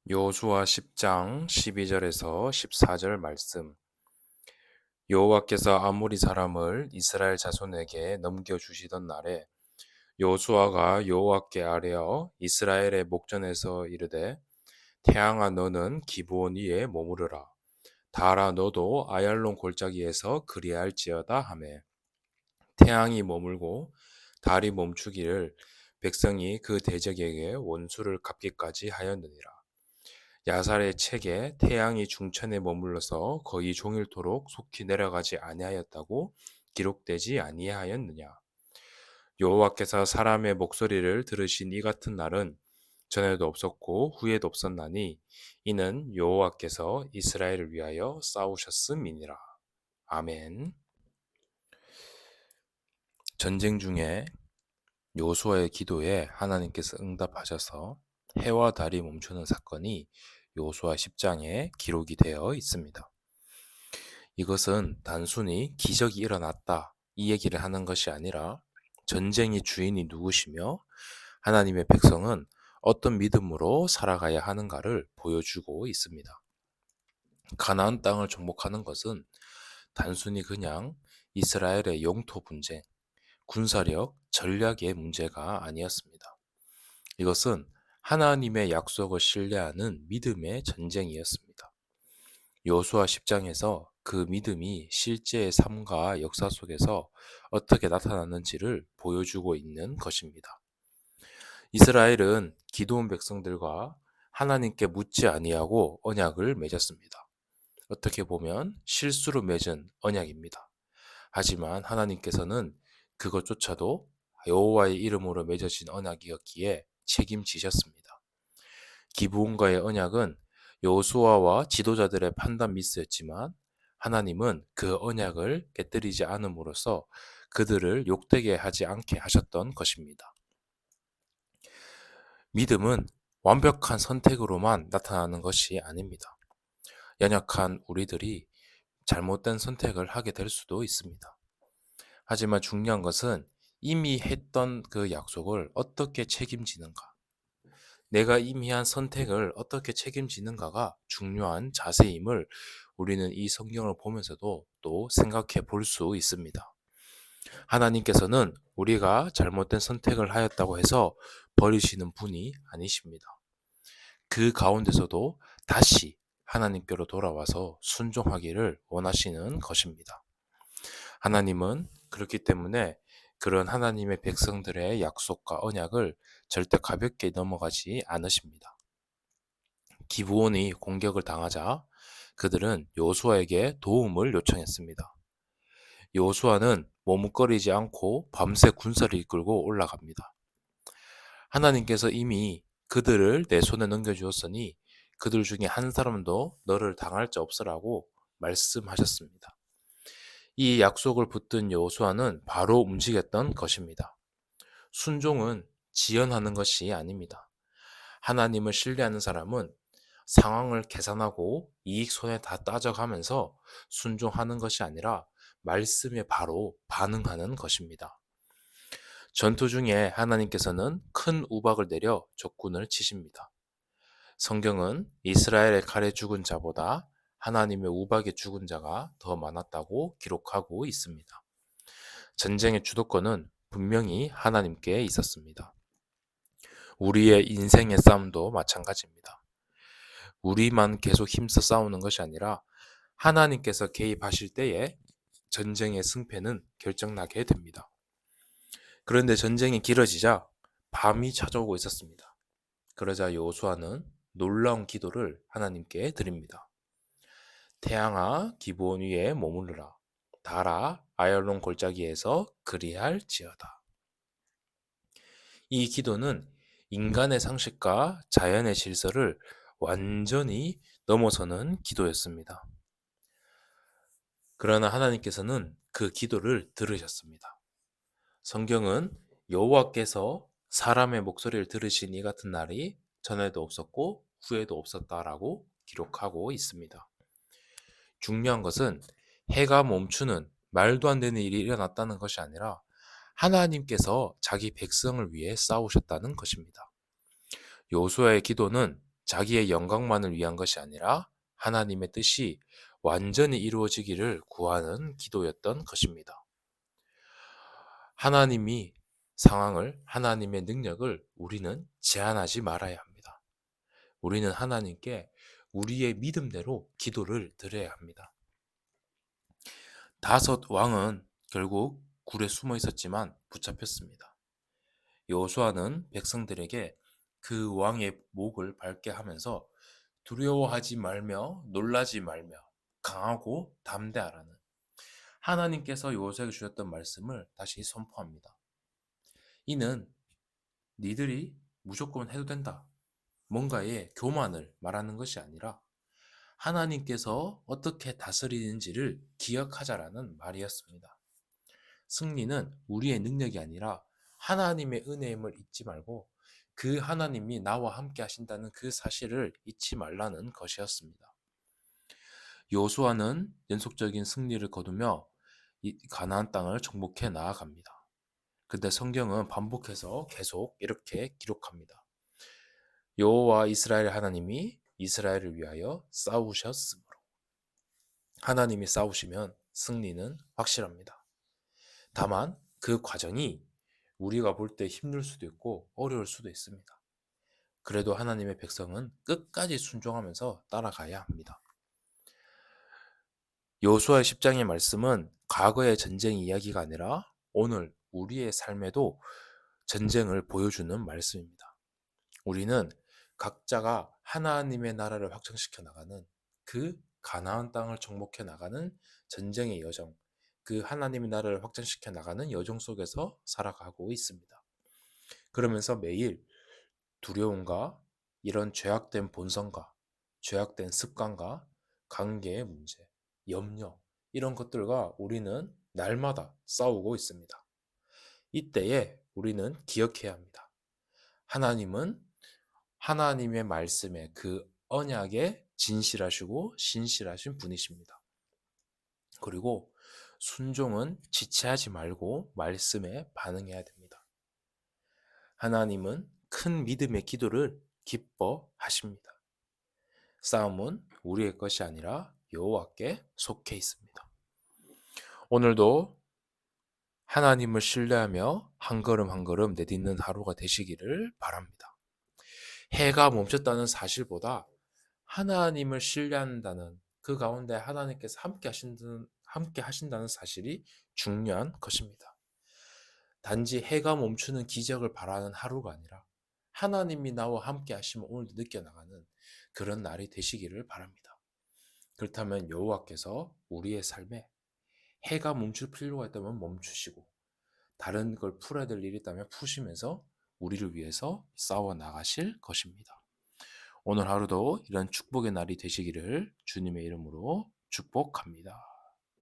여호수아 10장 12절에서 14절 말씀. 여호와께서 아모리 사람을 이스라엘 자손에게 넘겨주시던 날에 여호수아가 여호와께 아뢰어 이스라엘의 목전에서 이르되 태양아 너는 기브온 위에 머무르라 달아 너도 아얄론 골짜기에서 그리할지어다 하매 태양이 머물고 달이 멈추기를 백성이 그 대적에게 원수를 갚기까지 하였느니라. 야살의 책에 태양이 중천에 머물러서 거의 종일토록 속히 내려가지 아니하였다고 기록되지 아니하였느냐. 여호와께서 사람의 목소리를 들으신 이 같은 날은 전에도 없었고 후에도 없었나니 이는 여호와께서 이스라엘을 위하여 싸우셨음이니라. 아멘. 전쟁 중에 여호수아의 기도에 하나님께서 응답하셔서 해와 달이 멈추는 사건이 여호수아 10장에 기록이 되어 있습니다. 이것은 단순히 기적이 일어났다 이 얘기를 하는 것이 아니라 전쟁의 주인이 누구시며 하나님의 백성은 어떤 믿음으로 살아가야 하는가를 보여주고 있습니다. 가나안 땅을 정복하는 것은 단순히 그냥 이스라엘의 영토 분쟁, 군사력, 전략의 문제가 아니었습니다. 이것은 하나님의 약속을 신뢰하는 믿음의 전쟁이었습니다. 여호수아 10장에서 그 믿음이 실제의 삶과 역사 속에서 어떻게 나타났는지를 보여주고 있는 것입니다. 이스라엘은 기드온 백성들과 하나님께 묻지 아니하고 언약을 맺었습니다. 어떻게 보면 실수로 맺은 언약입니다. 하지만 하나님께서는 그것조차도 여호와의 이름으로 맺어진 언약이었기에 책임지셨습니다. 기브온과의 언약은 여호수아와 지도자들의 판단 미스였지만 하나님은 그 언약을 깨뜨리지 않음으로써 그들을 욕되게 하지 않게 하셨던 것입니다. 믿음은 완벽한 선택으로만 나타나는 것이 아닙니다. 연약한 우리들이 잘못된 선택을 하게 될 수도 있습니다. 하지만 중요한 것은 이미 했던 그 약속을 어떻게 책임지는가, 내가 이미 한 선택을 어떻게 책임지는가가 중요한 자세임을 우리는 이 성경을 보면서도 또 생각해 볼 수 있습니다. 하나님께서는 우리가 잘못된 선택을 하였다고 해서 버리시는 분이 아니십니다. 그 가운데서도 다시 하나님께로 돌아와서 순종하기를 원하시는 것입니다. 하나님은 그렇기 때문에 그런 하나님의 백성들의 약속과 언약을 절대 가볍게 넘어가지 않으십니다. 기브온이 공격을 당하자 그들은 여호수아에게 도움을 요청했습니다. 여호수아는 머뭇거리지 않고 밤새 군사를 이끌고 올라갑니다. 하나님께서 이미 그들을 내 손에 넘겨주었으니 그들 중에 한 사람도 너를 당할 자 없으라고 말씀하셨습니다. 이 약속을 붙든 여호수아는 바로 움직였던 것입니다. 순종은 지연하는 것이 아닙니다. 하나님을 신뢰하는 사람은 상황을 계산하고 이익 손해 다 따져가면서 순종하는 것이 아니라 말씀에 바로 반응하는 것입니다. 전투 중에 하나님께서는 큰 우박을 내려 적군을 치십니다. 성경은 이스라엘의 칼에 죽은 자보다 하나님의 우박에 죽은 자가 더 많았다고 기록하고 있습니다. 전쟁의 주도권은 분명히 하나님께 있었습니다. 우리의 인생의 싸움도 마찬가지입니다. 우리만 계속 힘써 싸우는 것이 아니라 하나님께서 개입하실 때에 전쟁의 승패는 결정나게 됩니다. 그런데 전쟁이 길어지자 밤이 찾아오고 있었습니다. 그러자 여호수아는 놀라운 기도를 하나님께 드립니다. 태양아 기브온 위에 머무르라. 달아 아얄론 골짜기에서 그리할지어다. 이 기도는 인간의 상식과 자연의 질서를 완전히 넘어서는 기도였습니다. 그러나 하나님께서는 그 기도를 들으셨습니다. 성경은 여호와께서 사람의 목소리를 들으신 이 같은 날이 전에도 없었고 후에도 없었다라고 기록하고 있습니다. 중요한 것은 해가 멈추는 말도 안 되는 일이 일어났다는 것이 아니라 하나님께서 자기 백성을 위해 싸우셨다는 것입니다. 여호수아의 기도는 자기의 영광만을 위한 것이 아니라 하나님의 뜻이 완전히 이루어지기를 구하는 기도였던 것입니다. 하나님이 상황을, 하나님의 능력을 우리는 제한하지 말아야 합니다. 우리는 하나님께 우리의 믿음대로 기도를 드려야 합니다. 다섯 왕은 결국 굴에 숨어 있었지만 붙잡혔습니다. 여호수아는 백성들에게 그 왕의 목을 밟게 하면서 두려워하지 말며 놀라지 말며 강하고 담대하라는 하나님께서 여호수아에게 주셨던 말씀을 다시 선포합니다. 이는 니들이 무조건 해도 된다. 뭔가의 교만을 말하는 것이 아니라 하나님께서 어떻게 다스리는지를 기억하자라는 말이었습니다. 승리는 우리의 능력이 아니라 하나님의 은혜임을 잊지 말고 그 하나님이 나와 함께 하신다는 그 사실을 잊지 말라는 것이었습니다. 여호수아는 연속적인 승리를 거두며 이 가나안 땅을 정복해 나아갑니다. 근데 성경은 반복해서 계속 이렇게 기록합니다. 여호와 이스라엘 하나님이 이스라엘을 위하여 싸우셨으므로. 하나님이 싸우시면 승리는 확실합니다. 다만 그 과정이 우리가 볼 때 힘들 수도 있고 어려울 수도 있습니다. 그래도 하나님의 백성은 끝까지 순종하면서 따라가야 합니다. 여호수아의 10장의 말씀은 과거의 전쟁 이야기가 아니라 오늘 우리의 삶에도 전쟁을 보여주는 말씀입니다. 우리는 각자가 하나님의 나라를 확장시켜 나가는 그 가나안 땅을 정복해 나가는 전쟁의 여정, 그 하나님의 나라를 확장시켜 나가는 여정 속에서 살아가고 있습니다. 그러면서 매일 두려움과 이런 죄악된 본성과 죄악된 습관과 관계의 문제, 염려, 이런 것들과 우리는 날마다 싸우고 있습니다. 이때에 우리는 기억해야 합니다. 하나님은 하나님의 말씀에 그 언약에 진실하시고 신실하신 분이십니다. 그리고 순종은 지체하지 말고 말씀에 반응해야 됩니다. 하나님은 큰 믿음의 기도를 기뻐하십니다. 싸움은 우리의 것이 아니라 여호와께 속해 있습니다. 오늘도 하나님을 신뢰하며 한 걸음 한 걸음 내딛는 하루가 되시기를 바랍니다. 해가 멈췄다는 사실보다 하나님을 신뢰한다는 그 가운데 하나님께서 함께 하신다는 사실이 중요한 것입니다. 단지 해가 멈추는 기적을 바라는 하루가 아니라 하나님이 나와 함께 하시면 오늘도 느껴나가는 그런 날이 되시기를 바랍니다. 그렇다면 여호와께서 우리의 삶에 해가 멈출 필요가 있다면 멈추시고 다른 걸 풀어야 될 일이 있다면 푸시면서 우리를 위해서 싸워 나가실 것입니다. 오늘 하루도 이런 축복의 날이 되시기를 주님의 이름으로 축복합니다.